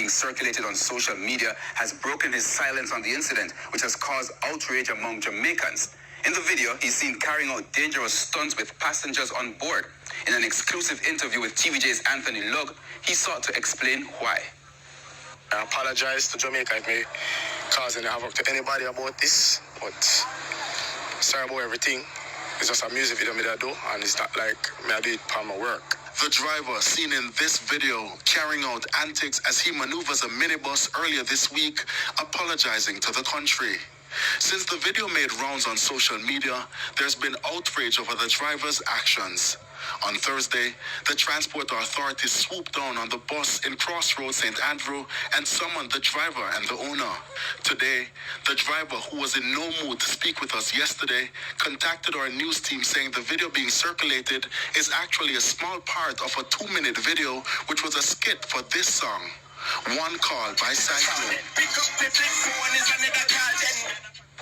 being circulated on social media has broken his silence on the incident, which has caused outrage among Jamaicans. In the video, he's seen carrying out dangerous stunts with passengers on board. In an exclusive interview with TVJ's Anthony Lugg, he sought to explain why. I apologize to Jamaica if I causing havoc to anybody about this, but sorry about everything. It's just a music video I do, and it's not like me I do it for my work. The driver seen in this video carrying out antics as he maneuvers a minibus earlier this week, apologizing to the country. Since the video made rounds on social media, there's been outrage over the driver's actions. On Thursday, the Transport Authority swooped down on the bus in Crossroads, St. Andrew, and summoned the driver and the owner. Today, the driver, who was in no mood to speak with us yesterday, contacted our news team saying the video being circulated is actually a small part of a 2-minute video, which was a skit for this song, One Call by Cyclone.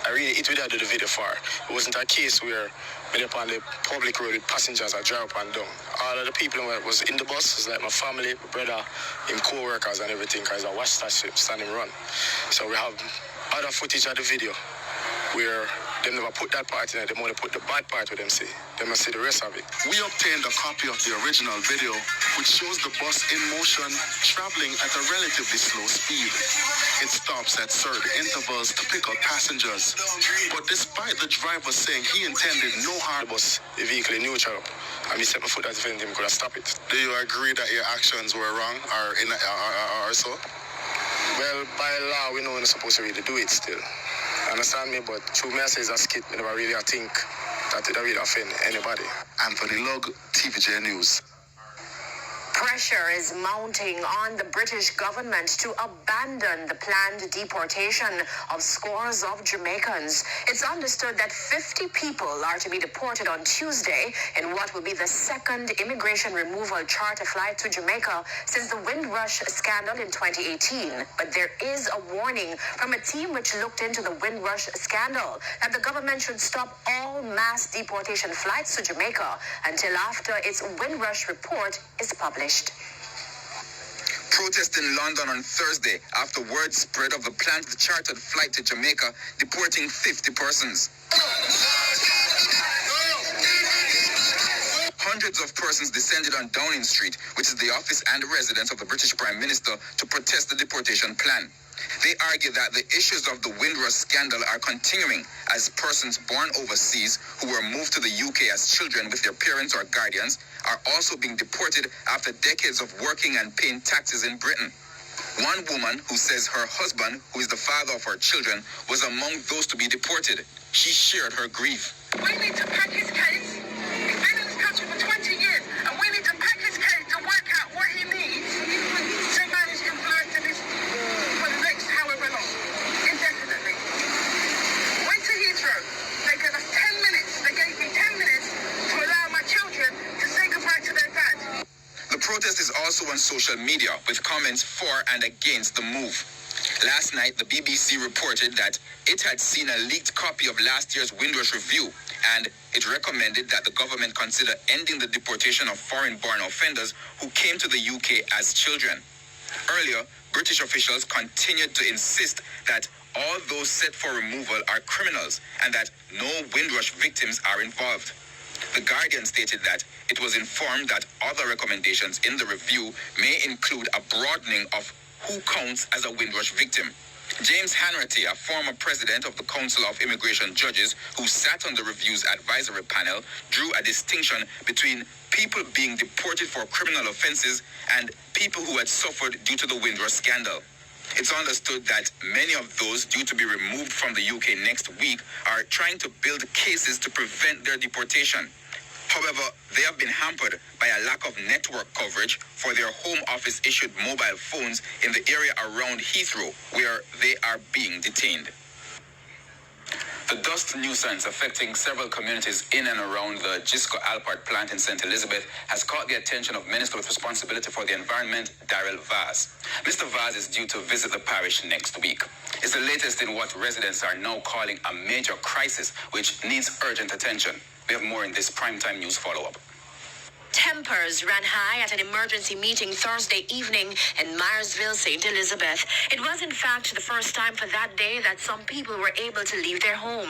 I really hate what I do the video for. It wasn't a case where me up on the public road with passengers I drive up and down. All of the people who was in the bus was like my family, my brother, him co-workers and everything, because I watched that ship standing run. So we have other footage of the video where they never put that part in it, they only put the bad part with them see. They must see the rest of it. We obtained a copy of the original video, which shows the bus in motion, traveling at a relatively slow speed. It stops at certain intervals to pick up passengers. But despite the driver saying he intended no harm, the vehicle in neutral up, and he set my foot as if anything could have stopped it. Do you agree that your actions were wrong or so? Well, by law, we know we're not supposed to really do it still. Understand me? But through me, I say it's a skit. I never really think that it really offend anybody. Anthony Lugg, TVJ News. Pressure is mounting on the British government to abandon the planned deportation of scores of Jamaicans. It's understood that 50 people are to be deported on Tuesday in what will be the second immigration removal charter flight to Jamaica since the Windrush scandal in 2018. But there is a warning from a team which looked into the Windrush scandal that the government should stop all mass deportation flights to Jamaica until after its Windrush report is published. Protest in London on Thursday after word spread of the planned chartered flight to Jamaica deporting 50 persons. Hundreds of persons descended on Downing Street, which is the office and residence of the British Prime Minister, to protest the deportation plan. They argue that the issues of the Windrush scandal are continuing as persons born overseas who were moved to the UK as children with their parents or guardians are also being deported after decades of working and paying taxes in Britain. One woman who says her husband, who is the father of her children, was among those to be deported. She shared her grief. We need to pack his case. He's been in this country for 20 years, and we need to pack his case to work out what he needs to manage his life to this for the next however long, indefinitely. Went to Heathrow. They gave us 10 minutes. They gave me 10 minutes to allow my children to say goodbye to their dad. The protest is also on social media with comments for and against the move. Last night, the BBC reported that it had seen a leaked copy of last year's Windrush Review, and it recommended that the government consider ending the deportation of foreign-born offenders who came to the UK as children. Earlier, British officials continued to insist that all those set for removal are criminals and that no Windrush victims are involved. The Guardian stated that it was informed that other recommendations in the review may include a broadening of who counts as a Windrush victim. James Hanratty, a former president of the Council of Immigration Judges who sat on the review's advisory panel, drew a distinction between people being deported for criminal offenses and people who had suffered due to the Windrush scandal. It's understood that many of those due to be removed from the UK next week are trying to build cases to prevent their deportation. However, they have been hampered by a lack of network coverage for their Home Office issued mobile phones in the area around Heathrow, where they are being detained. The dust nuisance affecting several communities in and around the Gisco Alpart plant in St. Elizabeth has caught the attention of Minister with responsibility for the environment, Daryl Vaz. Mr. Vaz is due to visit the parish next week. It's the latest in what residents are now calling a major crisis, which needs urgent attention. We have more in this primetime news follow-up. Tempers ran high at an emergency meeting Thursday evening in Myersville, St. Elizabeth. It was in fact the first time for that day that some people were able to leave their homes.